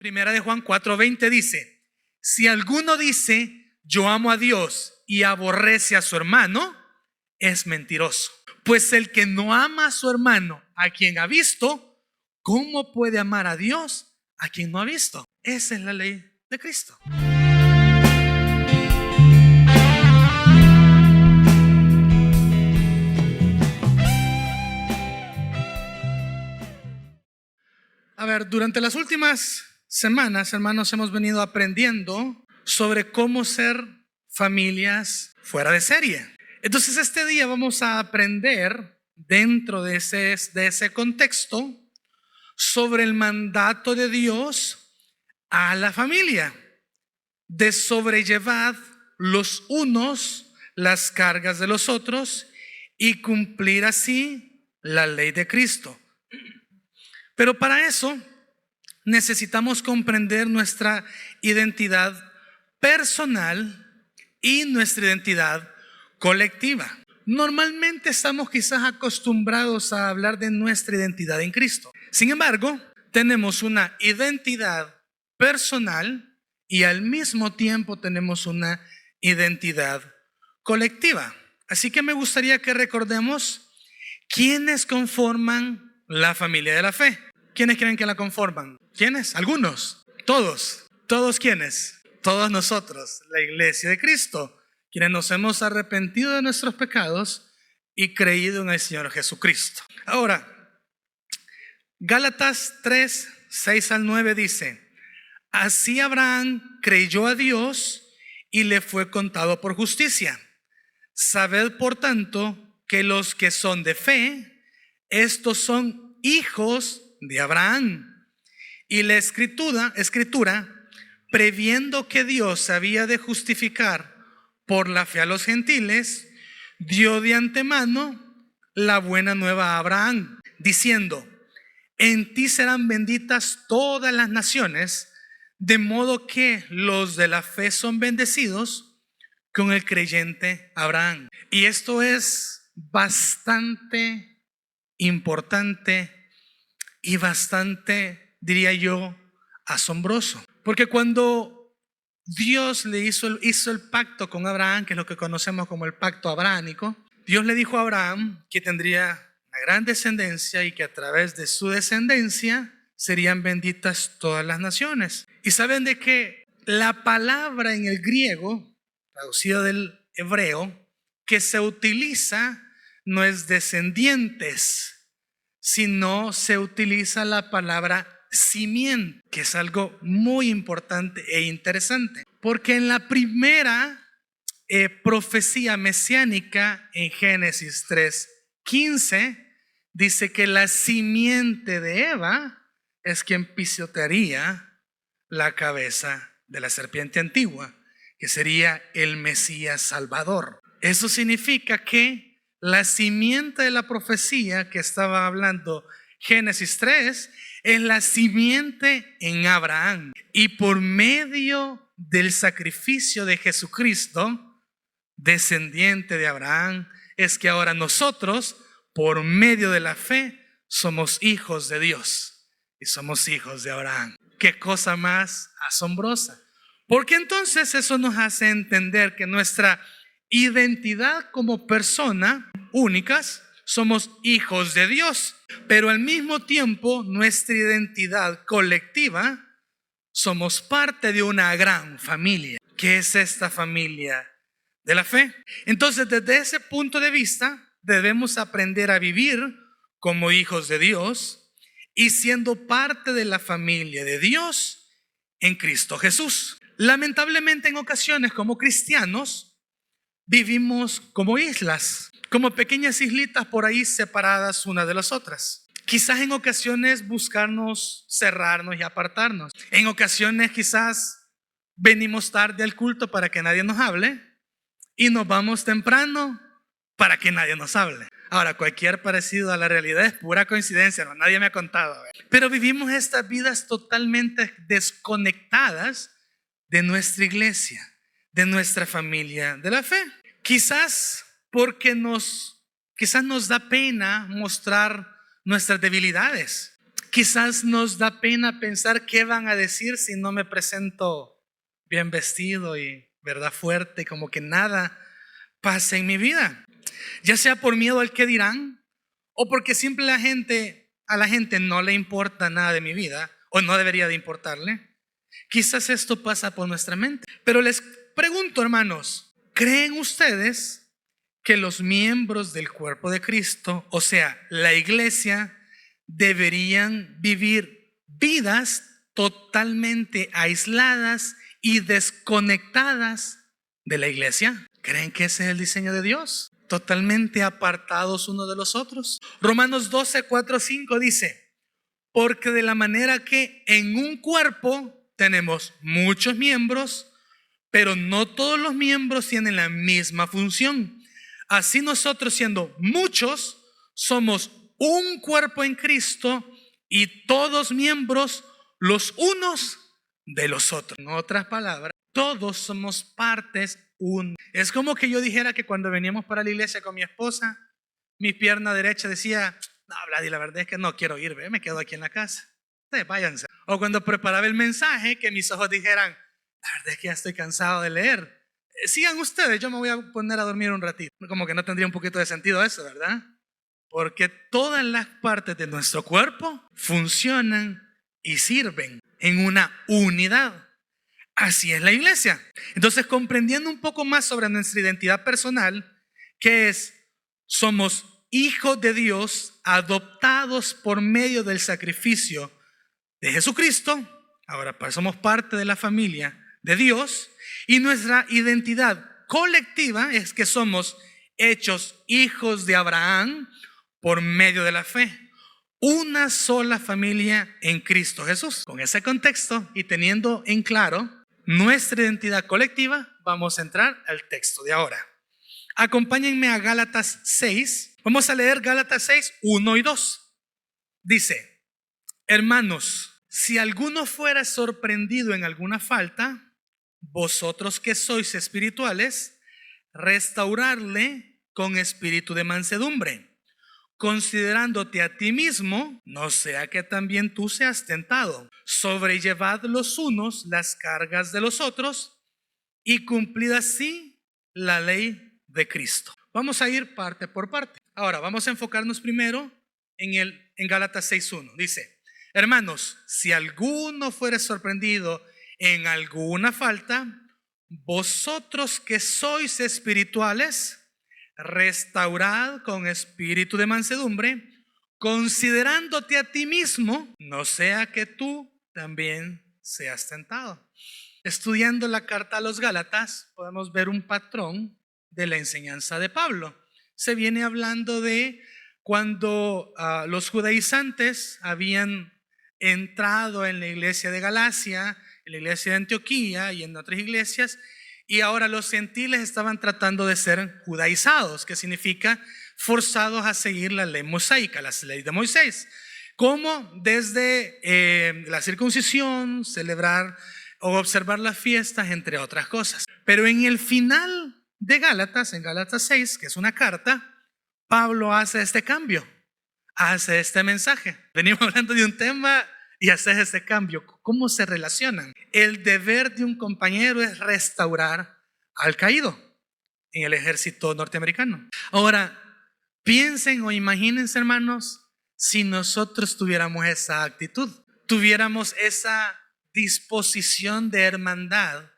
Primera de Juan 4:20 dice: si alguno dice yo amo a Dios y aborrece a su hermano, es mentiroso. Pues el que no ama a su hermano a quien ha visto, ¿cómo puede amar a Dios a quien no ha visto? Esa es la ley de Cristo. A ver, durante las últimas semanas, hermanos, hemos venido aprendiendo sobre cómo ser familias fuera de serie. Entonces, este día vamos a aprender dentro de ese contexto sobre el mandato de Dios a la familia, de sobrellevar los unos las cargas de los otros y cumplir así la ley de Cristo. Pero para eso necesitamos comprender nuestra identidad personal y nuestra identidad colectiva. Normalmente estamos quizás acostumbrados a hablar de nuestra identidad en Cristo. Sin embargo, tenemos una identidad personal y al mismo tiempo tenemos una identidad colectiva. Así que me gustaría que recordemos quiénes conforman la familia de la fe. ¿Quiénes creen que la conforman? ¿Quiénes? Algunos. Todos. ¿Todos quiénes? Todos nosotros, la iglesia de Cristo, quienes nos hemos arrepentido de nuestros pecados y creído en el Señor Jesucristo. Ahora, Gálatas 3:6-9 dice: así Abraham creyó a Dios y le fue contado por justicia. Sabed por tanto que los que son de fe, estos son hijos de Abraham. Y la escritura, previendo que Dios había de justificar por la fe a los gentiles, dio de antemano la buena nueva a Abraham, diciendo: en ti serán benditas todas las naciones, de modo que los de la fe son bendecidos con el creyente Abraham. Y esto es bastante importante y bastante, diría yo, asombroso. Porque cuando Dios le hizo el pacto con Abraham, que es lo que conocemos como el pacto abrahámico, Dios le dijo a Abraham que tendría una gran descendencia y que a través de su descendencia serían benditas todas las naciones. Y saben de que la palabra en el griego, traducida del hebreo, que se utiliza no es descendientes, sino se utiliza la palabra simiente, que es algo muy importante e interesante, porque en la primera profecía mesiánica en Génesis 3:15 dice que la simiente de Eva es quien pisotearía la cabeza de la serpiente antigua, que sería el Mesías Salvador. Eso significa que la simiente de la profecía que estaba hablando Génesis 3 es la simiente en Abraham. Y por medio del sacrificio de Jesucristo, descendiente de Abraham, es que ahora nosotros, por medio de la fe, somos hijos de Dios y somos hijos de Abraham. Qué cosa más asombrosa. Porque entonces eso nos hace entender que nuestra identidad como persona únicas, somos hijos de Dios, pero al mismo tiempo nuestra identidad colectiva, somos parte de una gran familia. ¿Qué es esta familia de la fe? Entonces, desde ese punto de vista, debemos aprender a vivir como hijos de Dios y siendo parte de la familia de Dios en Cristo Jesús. Lamentablemente, en ocasiones como cristianos vivimos como islas, como pequeñas islitas por ahí separadas unas de las otras. Quizás en ocasiones buscarnos cerrarnos y apartarnos. En ocasiones quizás venimos tarde al culto para que nadie nos hable y nos vamos temprano para que nadie nos hable. Ahora, cualquier parecido a la realidad es pura coincidencia, no, nadie me ha contado. Pero vivimos estas vidas totalmente desconectadas de nuestra iglesia, de nuestra familia de la fe. Quizás porque quizás nos da pena mostrar nuestras debilidades. Quizás nos da pena pensar qué van a decir si no me presento bien vestido y, ¿verdad?, fuerte, como que nada pasa en mi vida. Ya sea por miedo al que dirán o porque a la gente no le importa nada de mi vida o no debería de importarle. Quizás esto pasa por nuestra mente. Pero les pregunto, hermanos, ¿creen ustedes que los miembros del cuerpo de Cristo, o sea, la iglesia, deberían vivir vidas totalmente aisladas y desconectadas de la iglesia? ¿Creen que ese es el diseño de Dios? Totalmente apartados unos de los otros. Romanos 12, 4, 5 dice: porque de la manera que en un cuerpo tenemos muchos miembros, pero no todos los miembros tienen la misma función. Así nosotros, siendo muchos, somos un cuerpo en Cristo y todos miembros los unos de los otros. En otras palabras, todos somos partes uno. Es como que yo dijera que cuando veníamos para la iglesia con mi esposa, mi pierna derecha decía: no, Vladi, la verdad es que no quiero ir, me quedo aquí en la casa. Ustedes váyanse. O cuando preparaba el mensaje, que mis ojos dijeran: la verdad es que ya estoy cansado de leer. Sigan ustedes, yo me voy a poner a dormir un ratito. Como que no tendría un poquito de sentido eso, ¿verdad? Porque todas las partes de nuestro cuerpo funcionan y sirven en una unidad. Así es la iglesia. Entonces, comprendiendo un poco más sobre nuestra identidad personal, que es: somos hijos de Dios, adoptados por medio del sacrificio de Jesucristo. Ahora pues somos parte de la familia de Dios, y nuestra identidad colectiva es que somos hechos hijos de Abraham por medio de la fe. Una sola familia en Cristo Jesús. Con ese contexto y teniendo en claro nuestra identidad colectiva, vamos a entrar al texto de ahora. Acompáñenme a Gálatas 6. Vamos a leer Gálatas 6, 1 y 2. Dice: hermanos, si alguno fuera sorprendido en alguna falta, vosotros que sois espirituales, restaurarle con espíritu de mansedumbre, considerándote a ti mismo, no sea que también tú seas tentado. Sobrellevad los unos las cargas de los otros y cumplid así la ley de Cristo. Vamos a ir parte por parte. Ahora vamos a enfocarnos primero en Gálatas 6:1. Dice: hermanos, si alguno fuere sorprendido en alguna falta, vosotros que sois espirituales, restaurad con espíritu de mansedumbre, considerándote a ti mismo, no sea que tú también seas tentado. Estudiando la carta a los Gálatas, podemos ver un patrón de la enseñanza de Pablo. Se viene hablando de cuando los judaizantes habían entrado en la iglesia de Galacia, en la iglesia de Antioquía y en otras iglesias, y ahora los gentiles estaban tratando de ser judaizados, que significa forzados a seguir la ley mosaica, la ley de Moisés, como desde la circuncisión, celebrar o observar las fiestas, entre otras cosas. Pero en el final de Gálatas, en Gálatas 6, que es una carta, Pablo hace este cambio, hace este mensaje. Venimos hablando de un tema y haces este cambio. ¿Cómo se relacionan? El deber de un compañero es restaurar al caído en el ejército norteamericano. Ahora, piensen o imagínense, hermanos, si nosotros tuviéramos esa actitud, tuviéramos esa disposición de hermandad,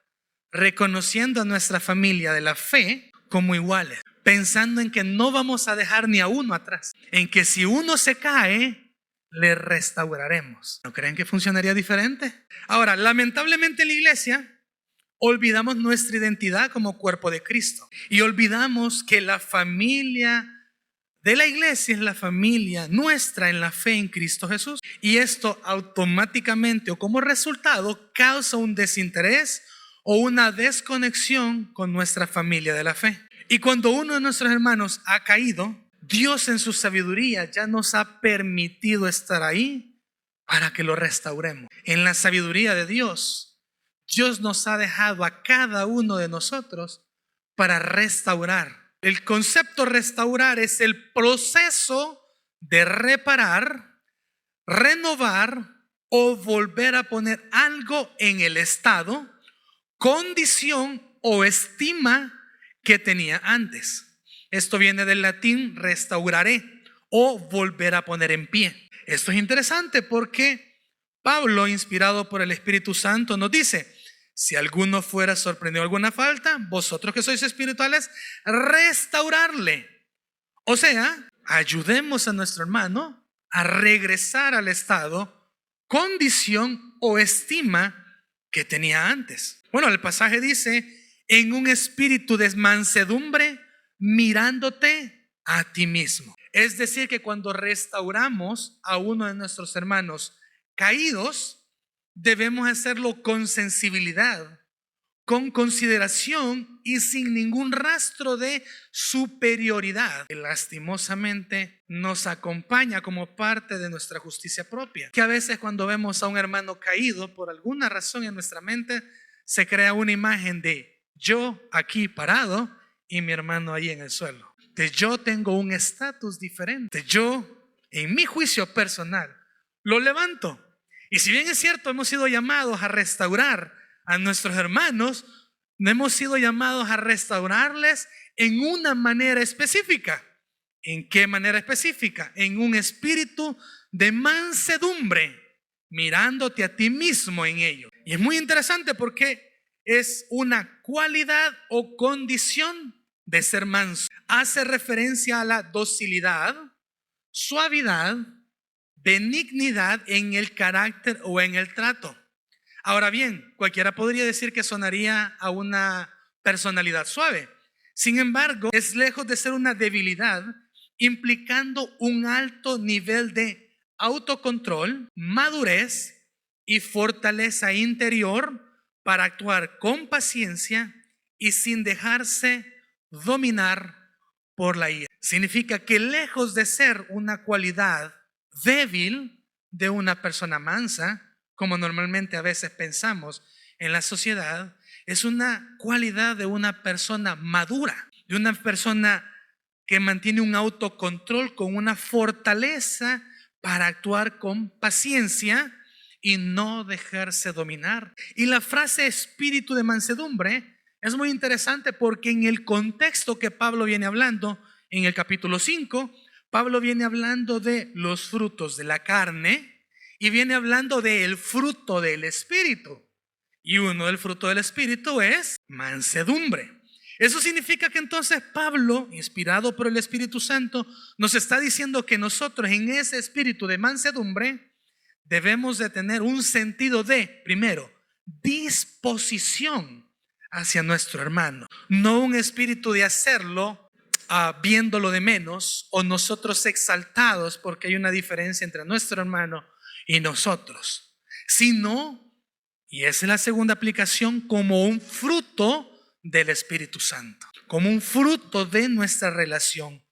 reconociendo a nuestra familia de la fe como iguales, pensando en que no vamos a dejar ni a uno atrás, en que si uno se cae, le restauraremos. ¿No creen que funcionaría diferente? Ahora, lamentablemente en la iglesia olvidamos nuestra identidad como cuerpo de Cristo y olvidamos que la familia de la iglesia es la familia nuestra en la fe en Cristo Jesús, y esto automáticamente o como resultado causa un desinterés o una desconexión con nuestra familia de la fe. Y cuando uno de nuestros hermanos ha caído, Dios en su sabiduría ya nos ha permitido estar ahí para que lo restauremos. En la sabiduría de Dios, Dios nos ha dejado a cada uno de nosotros para restaurar. El concepto restaurar es el proceso de reparar, renovar o volver a poner algo en el estado, condición o estima que tenía antes. Esto viene del latín restauraré o volver a poner en pie. Esto es interesante porque Pablo, inspirado por el Espíritu Santo, nos dice: si alguno fuera sorprendido alguna falta, vosotros que sois espirituales, restaurarle. O sea, ayudemos a nuestro hermano a regresar al estado, condición o estima que tenía antes. Bueno, el pasaje dice: en un espíritu de mansedumbre, mirándote a ti mismo. Es decir, que cuando restauramos a uno de nuestros hermanos caídos, debemos hacerlo con sensibilidad, con consideración y sin ningún rastro de superioridad que lastimosamente nos acompaña como parte de nuestra justicia propia. Que a veces cuando vemos a un hermano caído, por alguna razón en nuestra mente se crea una imagen de yo aquí parado y mi hermano ahí en el suelo. De yo tengo un estatus diferente. Yo, en mi juicio personal, lo levanto. Y si bien es cierto, hemos sido llamados a restaurar a nuestros hermanos, no hemos sido llamados a restaurarles en una manera específica. ¿En qué manera específica? En un espíritu de mansedumbre, mirándote a ti mismo en ello. Y es muy interesante porque es una cualidad o condición de ser manso. Hace referencia a la docilidad, suavidad, benignidad en el carácter o en el trato. Ahora bien, cualquiera podría decir que sonaría a una personalidad suave. Sin embargo, es lejos de ser una debilidad, implicando un alto nivel de autocontrol, madurez y fortaleza interior para actuar con paciencia y sin dejarse dominar por la ira. Significa que lejos de ser una cualidad débil de una persona mansa, como normalmente a veces pensamos en la sociedad, es una cualidad de una persona madura, de una persona que mantiene un autocontrol con una fortaleza para actuar con paciencia y no dejarse dominar. Y la frase espíritu de mansedumbre es muy interesante porque en el contexto que Pablo viene hablando, en el capítulo 5, Pablo viene hablando de los frutos de la carne y viene hablando del fruto del Espíritu. Y uno del fruto del Espíritu es mansedumbre. Eso significa que entonces Pablo, inspirado por el Espíritu Santo, nos está diciendo que nosotros en ese espíritu de mansedumbre debemos de tener un sentido de, primero, disposición hacia nuestro hermano. No un espíritu de hacerlo viéndolo de menos o nosotros exaltados porque hay una diferencia entre nuestro hermano y nosotros, sino, y esa es la segunda aplicación, como un fruto del Espíritu Santo, como un fruto de nuestra relación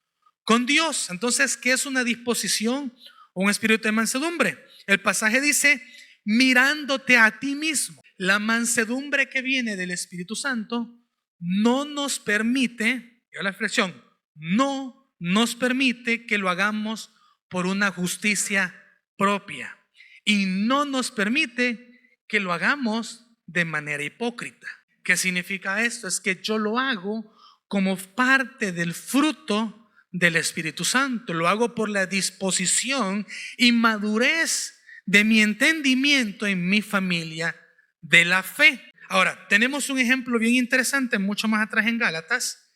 con Dios. Entonces, ¿qué es una disposición o un espíritu de mansedumbre? El pasaje dice, mirándote a ti mismo. La mansedumbre que viene del Espíritu Santo no nos permite, la expresión, no nos permite que lo hagamos por una justicia propia y no nos permite que lo hagamos de manera hipócrita. ¿Qué significa esto? Es que yo lo hago como parte del fruto del Espíritu Santo. Lo hago por la disposición y madurez de mi entendimiento en mi familia de la fe. Ahora, tenemos un ejemplo bien interesante mucho más atrás en Gálatas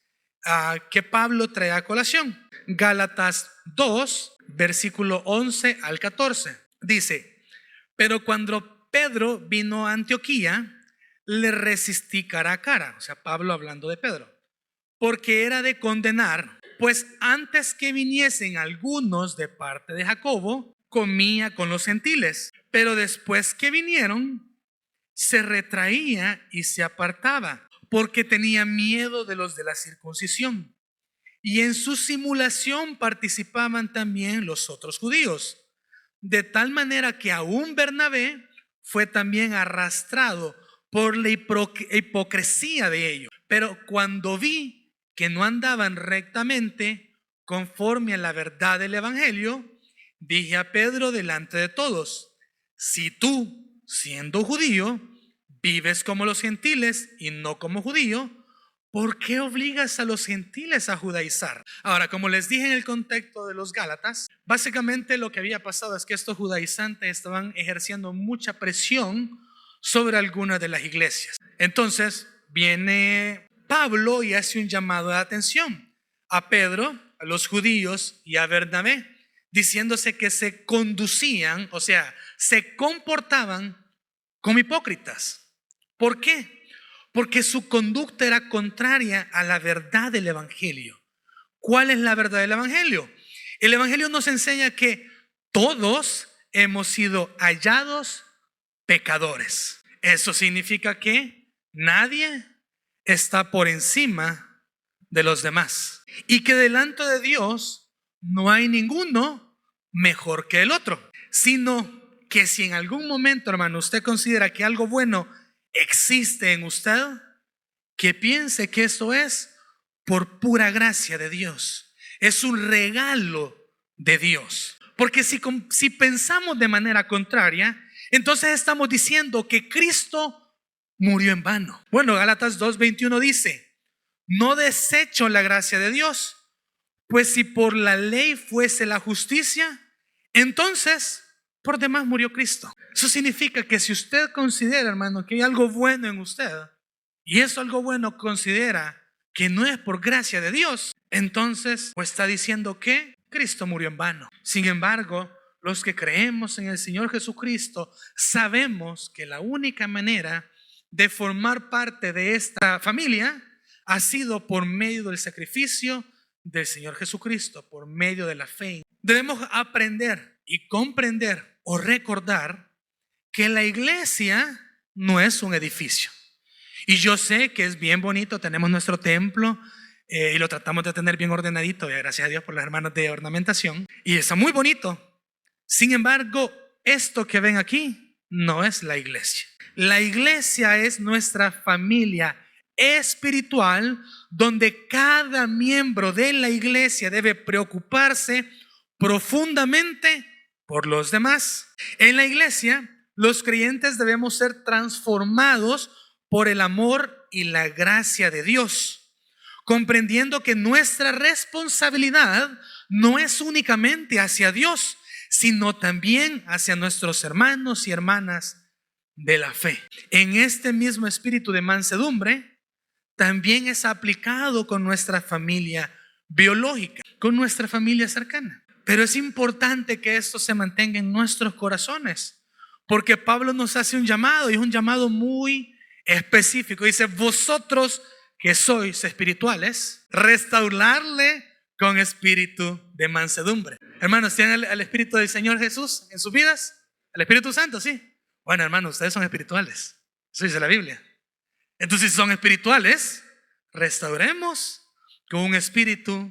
que Pablo trae a colación. Gálatas 2, versículo 11 al 14. Dice, pero cuando Pedro vino a Antioquía, le resistí cara a cara. O sea, Pablo hablando de Pedro. Porque era de condenar, pues antes que viniesen algunos de parte de Jacobo, comía con los gentiles. Pero después que vinieron, se retraía y se apartaba, porque tenía miedo de los de la circuncisión. Y en su simulación participaban también los otros judíos. De tal manera que aún Bernabé fue también arrastrado por la hipocresía de ellos. Pero cuando vi que no andaban rectamente conforme a la verdad del evangelio, dije a Pedro delante de todos: si tú, siendo judío, vives como los gentiles y no como judío, ¿por qué obligas a los gentiles a judaizar? Ahora, como les dije en el contexto de los Gálatas, básicamente lo que había pasado es que estos judaizantes estaban ejerciendo mucha presión sobre algunas de las iglesias. Entonces viene Pablo y hace un llamado de atención a Pedro, a los judíos y a Bernabé, diciéndose que se conducían, o sea, se comportaban como hipócritas. ¿Por qué? Porque su conducta era contraria a la verdad del evangelio. ¿Cuál es la verdad del evangelio? El evangelio nos enseña que todos hemos sido hallados pecadores. Eso significa que nadie está por encima de los demás y que delante de Dios no hay ninguno mejor que el otro, sino que si en algún momento, hermano, usted considera que algo bueno existe en usted, que piense que eso es por pura gracia de Dios. Es un regalo de Dios. Porque si pensamos de manera contraria, entonces estamos diciendo que Cristo murió en vano. Bueno, Gálatas 2:21 dice: no desecho la gracia de Dios, pues si por la ley fuese la justicia, entonces por demás murió Cristo. Eso significa que si usted considera, hermano, que hay algo bueno en usted, y eso algo bueno considera que no es por gracia de Dios, entonces pues está diciendo que Cristo murió en vano. Sin embargo, los que creemos en el Señor Jesucristo sabemos que la única manera de formar parte de esta familia ha sido por medio del sacrificio del Señor Jesucristo, por medio de la fe. Debemos aprender y comprender o recordar que la iglesia no es un edificio. Y yo sé que es bien bonito, tenemos nuestro templo y lo tratamos de tener bien ordenadito, gracias a Dios por los hermanos de ornamentación, y está muy bonito. Sin embargo, esto que ven aquí no es la iglesia. La iglesia es nuestra familia espiritual, donde cada miembro de la iglesia debe preocuparse profundamente por los demás. En la iglesia, los creyentes debemos ser transformados por el amor y la gracia de Dios, comprendiendo que nuestra responsabilidad no es únicamente hacia Dios, sino también hacia nuestros hermanos y hermanas de la fe. En este mismo espíritu de mansedumbre también es aplicado con nuestra familia biológica, con nuestra familia cercana. Pero es importante que esto se mantenga en nuestros corazones, porque Pablo nos hace un llamado, y es un llamado muy específico. Dice: vosotros que sois espirituales, restaurarle con espíritu de mansedumbre. Hermanos, ¿tienen el espíritu del Señor Jesús en sus vidas? ¿El Espíritu Santo? Sí. Bueno, hermanos, ustedes son espirituales. Eso dice la Biblia. Entonces, si son espirituales, restauremos con un espíritu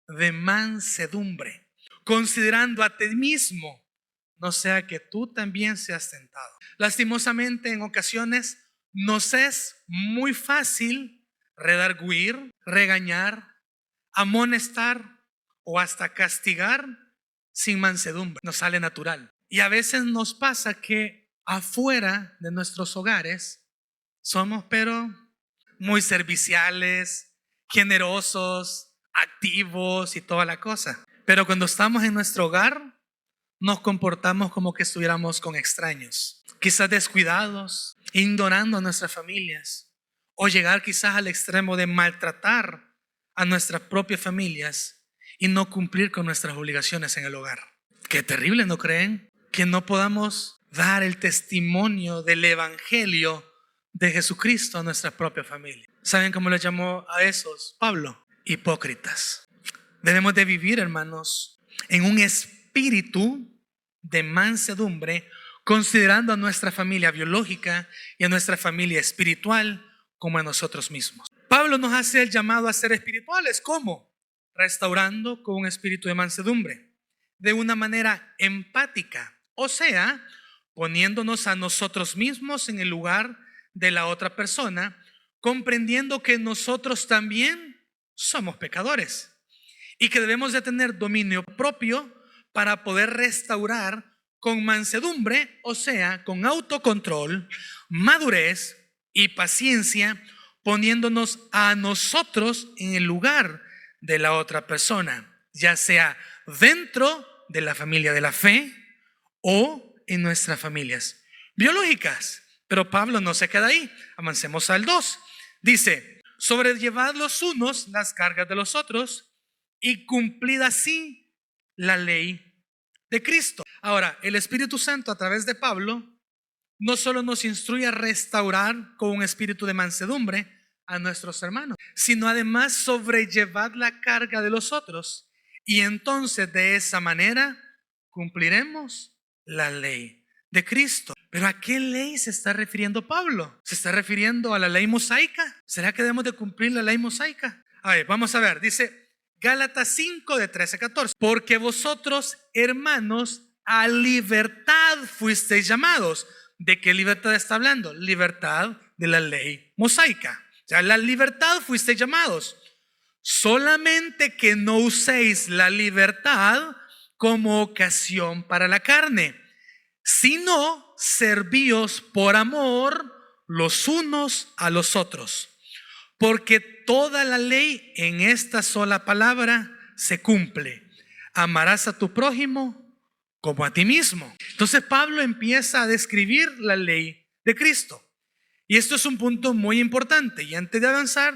de mansedumbre, considerando a ti mismo, no sea que tú también seas tentado. Lastimosamente, en ocasiones nos es muy fácil redarguir, regañar, amonestar o hasta castigar sin mansedumbre. Nos sale natural. Y a veces nos pasa que afuera de nuestros hogares somos pero muy serviciales, generosos, activos y toda la cosa. Pero cuando estamos en nuestro hogar nos comportamos como que estuviéramos con extraños, quizás descuidados, ignorando a nuestras familias, o llegar quizás al extremo de maltratar a nuestras propias familias y no cumplir con nuestras obligaciones en el hogar. Qué terrible, ¿no creen? Que no podamos dar el testimonio del evangelio de Jesucristo a nuestra propia familia. ¿Saben cómo le llamó a esos Pablo? Hipócritas. Debemos de vivir, hermanos, en un espíritu de mansedumbre, considerando a nuestra familia biológica y a nuestra familia espiritual como a nosotros mismos. Pablo nos hace el llamado a ser espirituales. ¿Cómo? Restaurando con un espíritu de mansedumbre, de una manera empática, o sea, poniéndonos a nosotros mismos en el lugar de la otra persona, comprendiendo que nosotros también somos pecadores y que debemos de tener dominio propio para poder restaurar con mansedumbre, o sea, con autocontrol, madurez y paciencia, poniéndonos a nosotros en el lugar de la otra persona, ya sea dentro de la familia de la fe o en nuestras familias biológicas. Pero Pablo no se queda ahí. Avancemos al 2. Dice: sobrellevad los unos las cargas de los otros y cumplid así la ley de Cristo. Ahora, el Espíritu Santo a través de Pablo no solo nos instruye a restaurar con un espíritu de mansedumbre a nuestros hermanos, sino además sobrellevad la carga de los otros, y entonces de esa manera cumpliremos la ley de Cristo. ¿Pero a qué ley se está refiriendo Pablo? ¿Se está refiriendo a la ley mosaica? ¿Será que debemos de cumplir la ley mosaica? A ver, vamos a ver, dice Gálatas 5 de 13 a 14. Porque vosotros, hermanos, a libertad fuisteis llamados. ¿De qué libertad está hablando? Libertad de la ley mosaica. O sea, la libertad fuisteis llamados. Solamente que no uséis la libertad como ocasión para la carne, sino servíos por amor los unos a los otros. Porque toda la ley en esta sola palabra se cumple: amarás a tu prójimo como a ti mismo. Entonces Pablo empieza a describir la ley de Cristo. Y esto es un punto muy importante. Y antes de avanzar,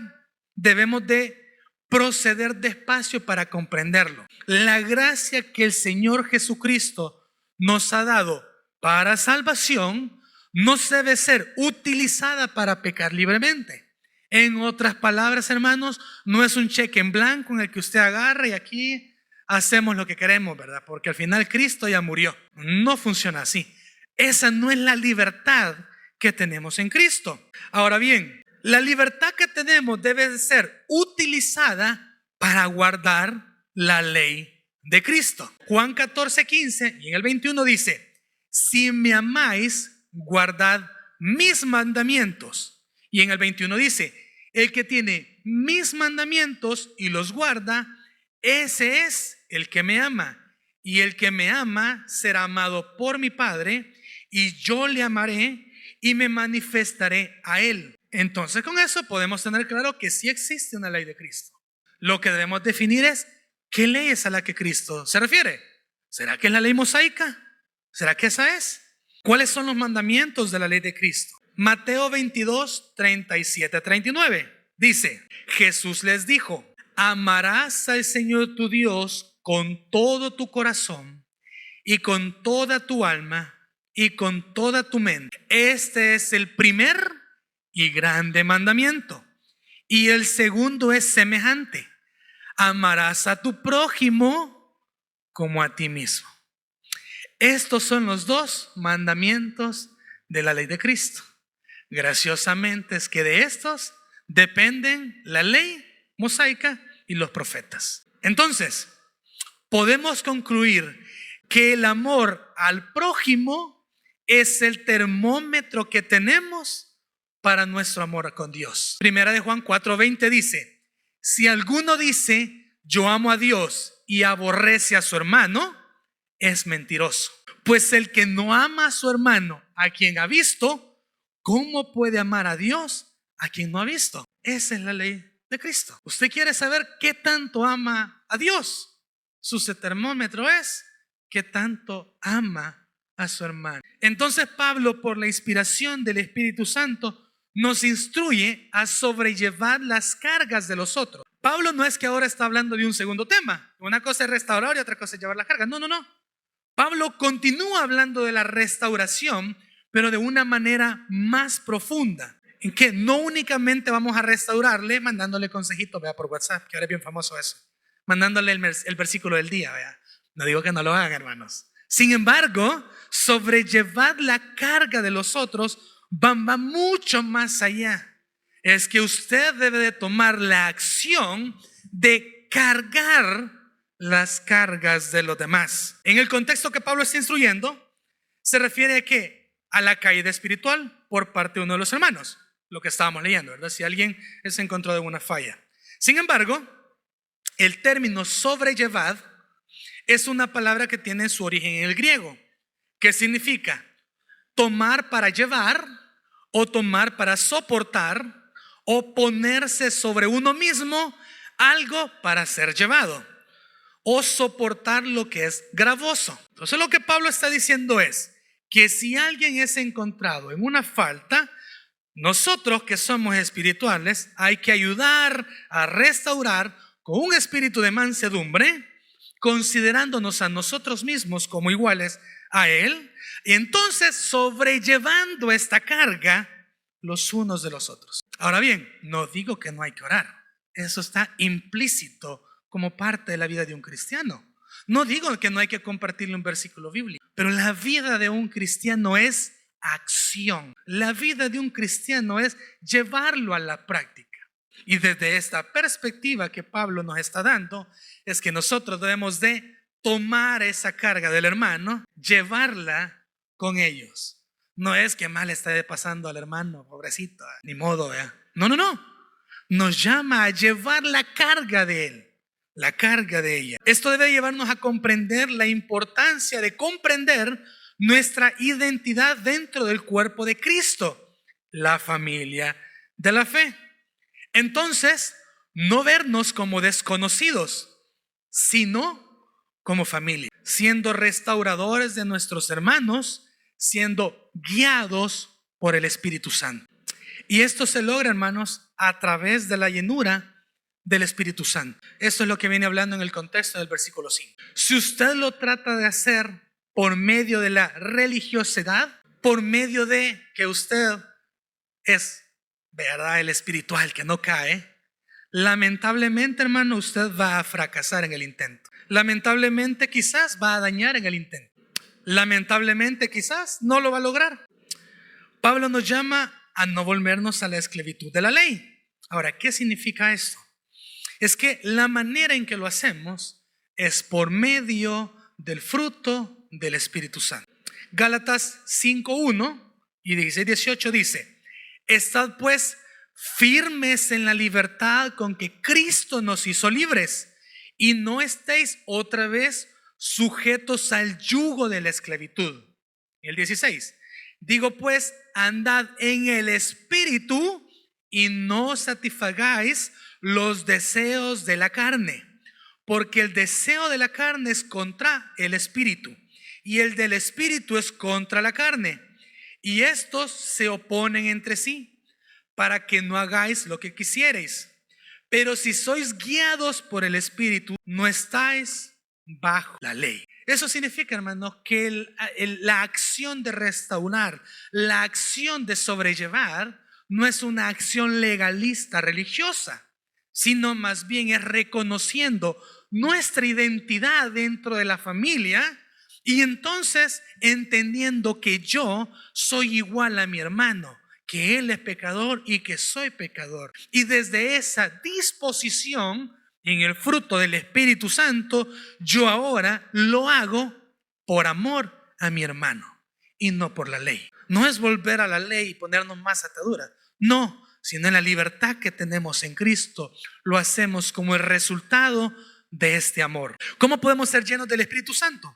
debemos de proceder despacio para comprenderlo. La gracia que el Señor Jesucristo nos ha dado para salvación no debe ser utilizada para pecar libremente. En otras palabras, hermanos, no es un cheque en blanco en el que usted agarra y aquí hacemos lo que queremos, ¿verdad? Porque al final Cristo ya murió. No funciona así. Esa no es la libertad que tenemos en Cristo. Ahora bien, la libertad que tenemos debe ser utilizada para guardar la ley de Cristo. Juan 14:15 y en el 21 dice: si me amáis, guardad mis mandamientos. Y en el 21 dice: el que tiene mis mandamientos y los guarda, ese es el que me ama. Y el que me ama será amado por mi Padre, y yo le amaré y me manifestaré a él. Entonces con eso podemos tener claro que sí existe una ley de Cristo. Lo que debemos definir es qué ley es a la que Cristo se refiere. ¿Será que es la ley mosaica? ¿Será que esa es? ¿Cuáles son los mandamientos de la ley de Cristo? Mateo 22, 37, 39. Dice: Jesús les dijo: amarás al Señor tu Dios con todo tu corazón y con toda tu alma y con toda tu mente. Este es el primer y grande mandamiento. Y el segundo es semejante: amarás a tu prójimo como a ti mismo. Estos son los dos mandamientos de la ley de Cristo. Graciosamente es que de estos dependen la ley mosaica y los profetas. Entonces, podemos concluir que el amor al prójimo es el termómetro que tenemos para nuestro amor con Dios. Primera de Juan 4:20 dice: si alguno dice yo amo a Dios y aborrece a su hermano, es mentiroso. Pues el que no ama a su hermano a quien ha visto, ¿cómo puede amar a Dios a quien no ha visto? Esa es la ley de Cristo. ¿Usted quiere saber qué tanto ama a Dios? Su termómetro es qué tanto ama a su hermano. Entonces Pablo, por la inspiración del Espíritu Santo, nos instruye a sobrellevar las cargas de los otros. Pablo no es que ahora está hablando de un segundo tema. Una cosa es restaurar y otra cosa es llevar la carga. No. Pablo continúa hablando de la restauración, pero de una manera más profunda, en que no únicamente vamos a restaurarle mandándole consejitos, vea, por WhatsApp, que ahora es bien famoso eso, mandándole el versículo del día, vea. No digo que no lo hagan, hermanos. Sin embargo, sobrellevar la carga de los otros va mucho más allá. Es que usted debe de tomar la acción de cargar las cargas de los demás. En el contexto que Pablo está instruyendo, se refiere a que a la caída espiritual por parte de uno de los hermanos, lo que estábamos leyendo, ¿verdad? Si alguien se encontró de una falla. Sin embargo, el término sobrellevad es una palabra que tiene su origen en el griego, que significa tomar para llevar, o tomar para soportar, o ponerse sobre uno mismo algo para ser llevado, o soportar lo que es gravoso. Entonces lo que Pablo está diciendo es que si alguien es encontrado en una falta, nosotros que somos espirituales hay que ayudar a restaurar con un espíritu de mansedumbre, considerándonos a nosotros mismos como iguales a Él, y entonces sobrellevando esta carga los unos de los otros. Ahora bien, no digo que no hay que orar. Eso está implícito como parte de la vida de un cristiano. No digo que no hay que compartirle un versículo bíblico, pero la vida de un cristiano es acción. La vida de un cristiano es llevarlo a la práctica. Y desde esta perspectiva que Pablo nos está dando, es que nosotros debemos de tomar esa carga del hermano, llevarla con ellos. No es que mal esté pasando al hermano, pobrecito, ni modo, ¿eh? No. Nos llama a llevar la carga de él, la carga de ella. Esto debe llevarnos a comprender la importancia de comprender nuestra identidad dentro del cuerpo de Cristo, la familia de la fe. Entonces, no vernos como desconocidos, sino como familia, siendo restauradores de nuestros hermanos, siendo guiados por el Espíritu Santo. Y esto se logra, hermanos, a través de la llenura del Espíritu Santo. Esto es lo que viene hablando en el contexto del versículo 5. Si usted lo trata de hacer por medio de la religiosidad, por medio de que usted es, ¿verdad?, el espiritual que no cae, lamentablemente, hermano, usted va a fracasar en el intento. Lamentablemente quizás va a dañar en el intento. Lamentablemente quizás no lo va a lograr. Pablo nos llama a no volvernos a la esclavitud de la ley. Ahora, ¿qué significa esto? Es que la manera en que lo hacemos es por medio del fruto del Espíritu Santo. Gálatas 5:1 y 16:18 dice: estad pues firmes en la libertad con que Cristo nos hizo libres, y no estéis otra vez sujetos al yugo de la esclavitud. El 16: digo pues, andad en el Espíritu y no satisfagáis los deseos de la carne, porque el deseo de la carne es contra el Espíritu, y el del Espíritu es contra la carne, y estos se oponen entre sí, para que no hagáis lo que quisierais. Pero si sois guiados por el Espíritu, no estáis bajo la ley. Eso significa, hermanos, que la acción de restaurar, la acción de sobrellevar, no es una acción legalista religiosa, sino más bien es reconociendo nuestra identidad dentro de la familia y entonces entendiendo que yo soy igual a mi hermano, que él es pecador y que soy pecador. Y desde esa disposición en el fruto del Espíritu Santo, yo ahora lo hago por amor a mi hermano y no por la ley. No es volver a la ley y ponernos más ataduras. No, sino en la libertad que tenemos en Cristo, lo hacemos como el resultado de este amor. ¿Cómo podemos ser llenos del Espíritu Santo?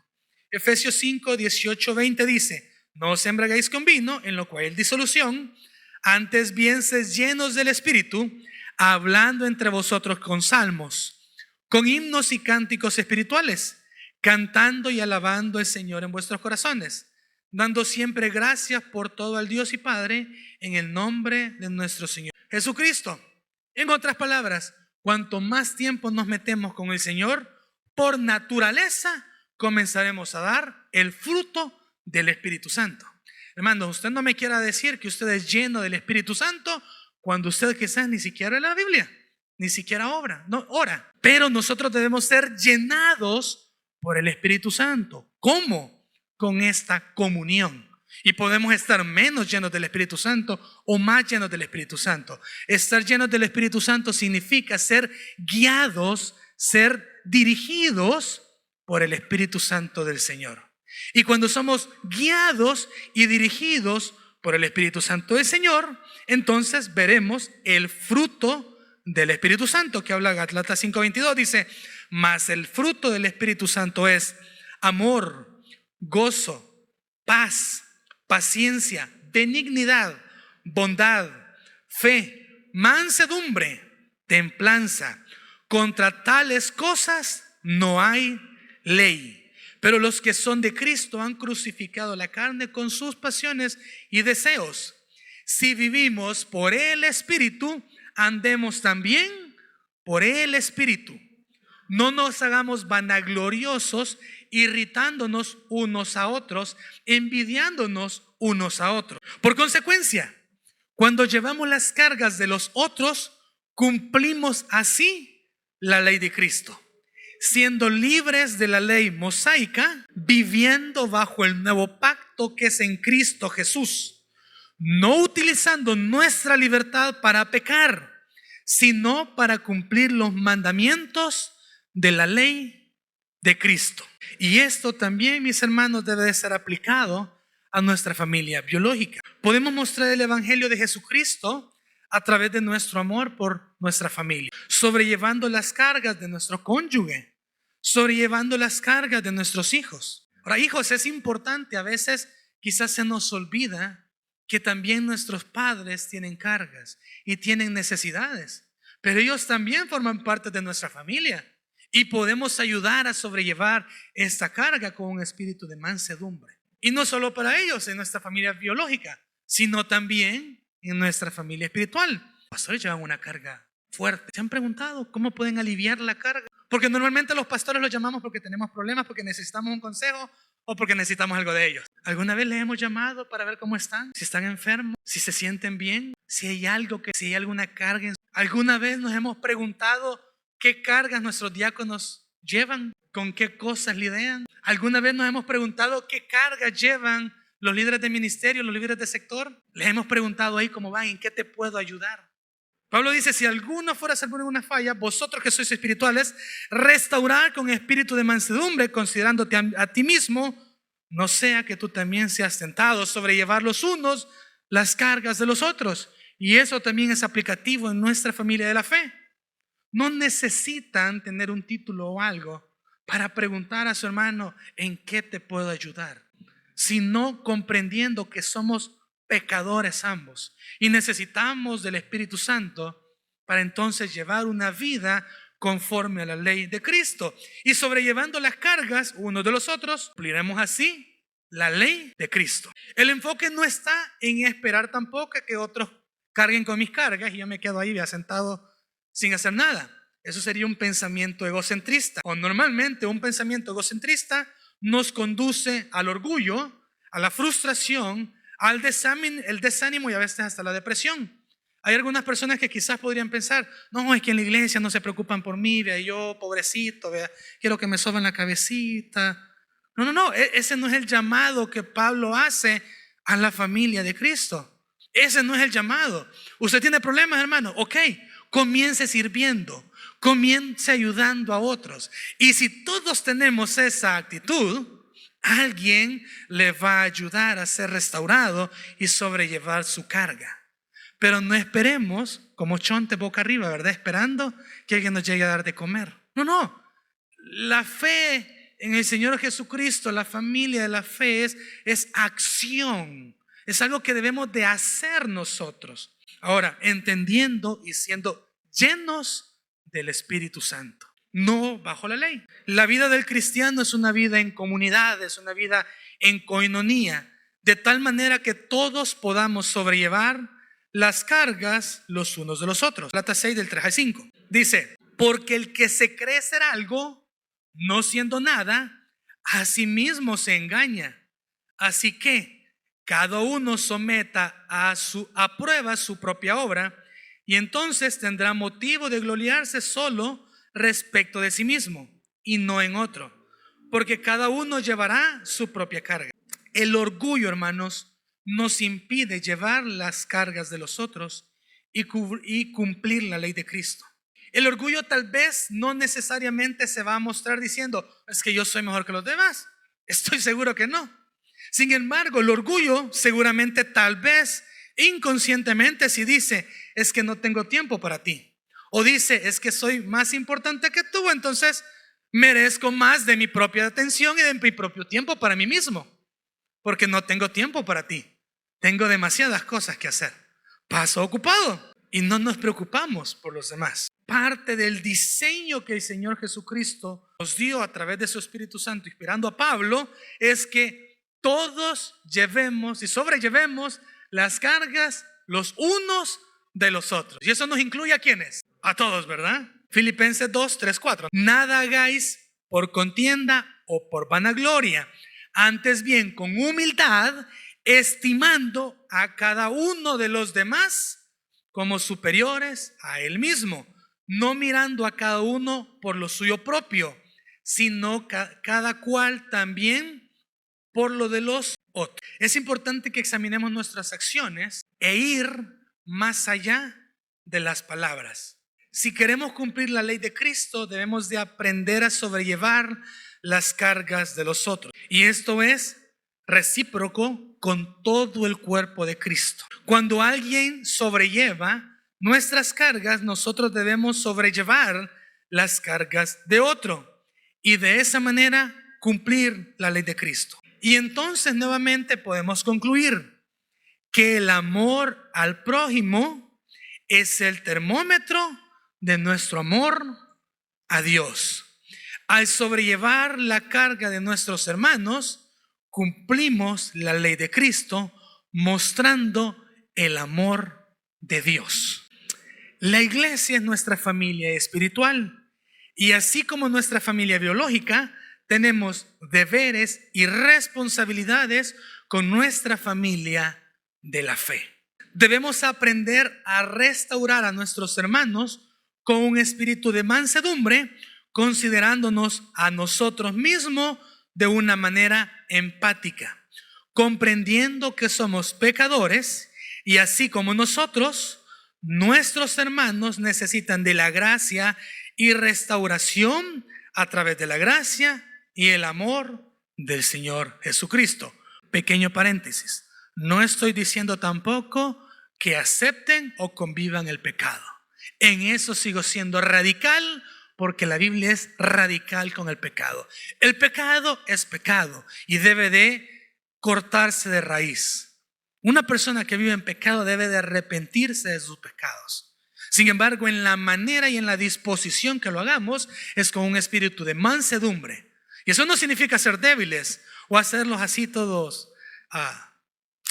Efesios 5:18-20 dice: no os embriaguéis con vino, en lo cual hay disolución, antes bien sed llenos del Espíritu, hablando entre vosotros con salmos, con himnos y cánticos espirituales, cantando y alabando al Señor en vuestros corazones, dando siempre gracias por todo al Dios y Padre, en el nombre de nuestro Señor Jesucristo. En otras palabras, cuanto más tiempo nos metemos con el Señor, por naturaleza comenzaremos a dar el fruto del Espíritu Santo. Hermano, usted no me quiera decir que usted es lleno del Espíritu Santo cuando usted quizás ni siquiera lee la Biblia, ni siquiera ora. Pero nosotros debemos ser llenados por el Espíritu Santo. ¿Cómo? Con esta comunión. Y podemos estar menos llenos del Espíritu Santo o más llenos del Espíritu Santo. Estar llenos del Espíritu Santo significa ser guiados, ser dirigidos por el Espíritu Santo del Señor. Y cuando somos guiados y dirigidos por el Espíritu Santo del Señor, entonces veremos el fruto del Espíritu Santo, que habla Gálatas 5:22, dice: mas el fruto del Espíritu Santo es amor, gozo, paz, paciencia, benignidad, bondad, fe, mansedumbre, templanza. Contra tales cosas no hay ley. Pero los que son de Cristo han crucificado la carne con sus pasiones y deseos. Si vivimos por el Espíritu, andemos también por el Espíritu. No nos hagamos vanagloriosos, irritándonos unos a otros, envidiándonos unos a otros. Por consecuencia, cuando llevamos las cargas de los otros, cumplimos así la ley de Cristo, siendo libres de la ley mosaica, viviendo bajo el nuevo pacto que es en Cristo Jesús, no utilizando nuestra libertad para pecar, sino para cumplir los mandamientos de la ley de Cristo. Y esto también, mis hermanos, debe de ser aplicado a nuestra familia biológica. Podemos mostrar el evangelio de Jesucristo a través de nuestro amor por nuestra familia, sobrellevando las cargas de nuestro cónyuge, sobrellevando las cargas de nuestros hijos. Ahora, hijos, es importante, a veces quizás se nos olvida que también nuestros padres tienen cargas y tienen necesidades, pero ellos también forman parte de nuestra familia y podemos ayudar a sobrellevar esta carga con un espíritu de mansedumbre. Y no solo para ellos en nuestra familia biológica, sino también en nuestra familia espiritual. Los pastores llevan una carga fuerte. ¿Se han preguntado cómo pueden aliviar la carga? Porque normalmente los pastores los llamamos porque tenemos problemas, porque necesitamos un consejo o porque necesitamos algo de ellos. ¿Alguna vez les hemos llamado para ver cómo están? Si están enfermos, si se sienten bien, si hay alguna carga. ¿Alguna vez nos hemos preguntado qué cargas nuestros diáconos llevan? ¿Con qué cosas lidian? ¿Alguna vez nos hemos preguntado qué cargas llevan los líderes de ministerio, los líderes de sector? Les hemos preguntado ahí cómo van, en qué te puedo ayudar. Pablo dice: si alguno fuera a hacer una falla, vosotros que sois espirituales, restaurar con espíritu de mansedumbre, considerándote a ti mismo, no sea que tú también seas tentado, sobrellevar los unos las cargas de los otros. Y eso también es aplicativo en nuestra familia de la fe. No necesitan tener un título o algo para preguntar a su hermano: ¿en qué te puedo ayudar? Sino comprendiendo que somos pecadores ambos y necesitamos del Espíritu Santo para entonces llevar una vida conforme a la ley de Cristo. Y sobrellevando las cargas unos de los otros, cumpliremos así la ley de Cristo. El enfoque no está en esperar tampoco que otros carguen con mis cargas y yo me quedo ahí sentado sin hacer nada. Eso sería un pensamiento egocentrista. O normalmente un pensamiento egocentrista nos conduce al orgullo, a la frustración, al desánimo y a veces hasta la depresión. Hay algunas personas que quizás podrían pensar: no, es que en la iglesia no se preocupan por mí, vea, yo pobrecito, vea, quiero que me soban la cabecita. No, ese no es el llamado que Pablo hace a la familia de Cristo. Ese no es el llamado. Usted tiene problemas, hermano, ok, comience sirviendo, comience ayudando a otros. Y si todos tenemos esa actitud, alguien le va a ayudar a ser restaurado y sobrellevar su carga. Pero no esperemos como chonte boca arriba, ¿verdad? Esperando que alguien nos llegue a dar de comer. No. La fe en el Señor Jesucristo, la familia de la fe es acción. Es algo que debemos de hacer nosotros. Ahora, entendiendo y siendo llenos del Espíritu Santo, no bajo la ley. La vida del cristiano es una vida en comunidad, es una vida en coinonía, de tal manera que todos podamos sobrellevar las cargas los unos de los otros. Gálatas 6 del 3 al 5 dice: porque el que se cree ser algo, no siendo nada, a sí mismo se engaña. Así que cada uno someta a prueba su propia obra, y entonces tendrá motivo de gloriarse solo respecto de sí mismo y no en otro, porque cada uno llevará su propia carga. El orgullo, hermanos, nos impide llevar las cargas de los otros y cumplir la ley de Cristo. El orgullo tal vez no necesariamente se va a mostrar diciendo: es que yo soy mejor que los demás. Estoy seguro que no. Sin embargo, el orgullo seguramente, tal vez inconscientemente, si dice: es que no tengo tiempo para ti, O dice, es que soy más importante que tú, entonces merezco más de mi propia atención y de mi propio tiempo para mí mismo, porque no tengo tiempo para ti. Tengo demasiadas cosas que hacer. Paso ocupado y no nos preocupamos por los demás. Parte del diseño que el Señor Jesucristo nos dio a través de su Espíritu Santo, inspirando a Pablo, es que todos llevemos y sobrellevemos las cargas los unos de los otros. Y eso nos incluye ¿a quiénes? A todos, ¿verdad? Filipenses 2, 3, 4. Nada hagáis por contienda o por vanagloria, antes bien con humildad, estimando a cada uno de los demás como superiores a él mismo, no mirando a cada uno por lo suyo propio, sino cada cual también por lo de los otros. Es importante que examinemos nuestras acciones e ir más allá de las palabras. Si queremos cumplir la ley de Cristo, debemos de aprender a sobrellevar las cargas de los otros. Y esto es recíproco con todo el cuerpo de Cristo. Cuando alguien sobrelleva nuestras cargas, nosotros debemos sobrellevar las cargas de otro y de esa manera cumplir la ley de Cristo. Y entonces nuevamente podemos concluir que el amor al prójimo es el termómetro de nuestro amor a Dios. Al sobrellevar la carga de nuestros hermanos, cumplimos la ley de Cristo, mostrando el amor de Dios. La iglesia es nuestra familia espiritual y así como nuestra familia biológica, tenemos deberes y responsabilidades con nuestra familia de la fe. Debemos aprender a restaurar a nuestros hermanos con un espíritu de mansedumbre, considerándonos a nosotros mismos de una manera empática, comprendiendo que somos pecadores y así como nosotros, nuestros hermanos necesitan de la gracia y restauración a través de la gracia y el amor del Señor Jesucristo. Pequeño paréntesis, no estoy diciendo tampoco que acepten o convivan el pecado. En eso sigo siendo radical, porque la Biblia es radical con el pecado. El pecado es pecado y debe de cortarse de raíz. Una persona que vive en pecado debe de arrepentirse de sus pecados. Sin embargo, en la manera y en la disposición que lo hagamos es con un espíritu de mansedumbre. Y eso no significa ser débiles o hacerlos así todos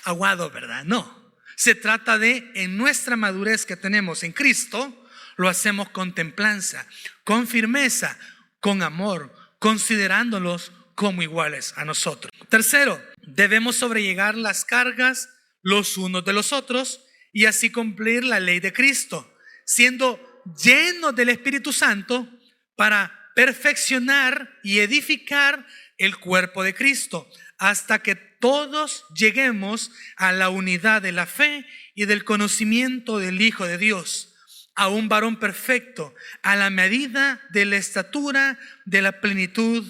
aguados, ¿verdad? No. Se trata de, en nuestra madurez que tenemos en Cristo, lo hacemos con templanza, con firmeza, con amor, considerándolos como iguales a nosotros. Tercero, debemos sobrellevar las cargas los unos de los otros y así cumplir la ley de Cristo, siendo llenos del Espíritu Santo para perfeccionar y edificar el cuerpo de Cristo, hasta que todos lleguemos a la unidad de la fe y del conocimiento del Hijo de Dios, a un varón perfecto, a la medida de la estatura de la plenitud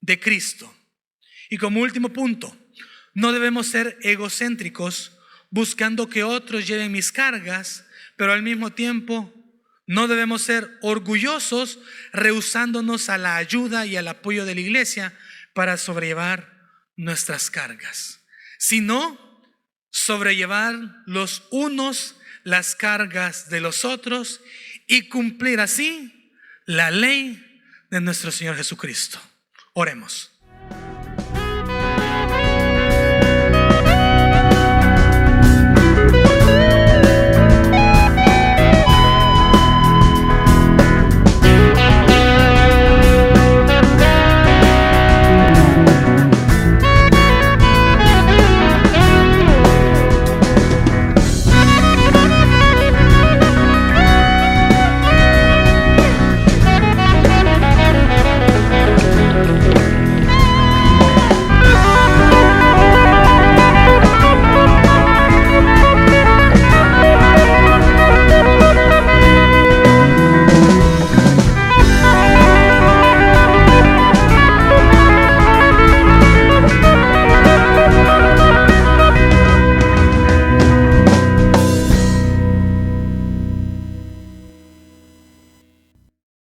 de Cristo. Y como último punto, no debemos ser egocéntricos buscando que otros lleven mis cargas, pero al mismo tiempo no debemos ser orgullosos rehusándonos a la ayuda y al apoyo de la iglesia para sobrellevar nuestras cargas, sino sobrellevar los unos las cargas de los otros y cumplir así la ley de nuestro Señor Jesucristo. Oremos.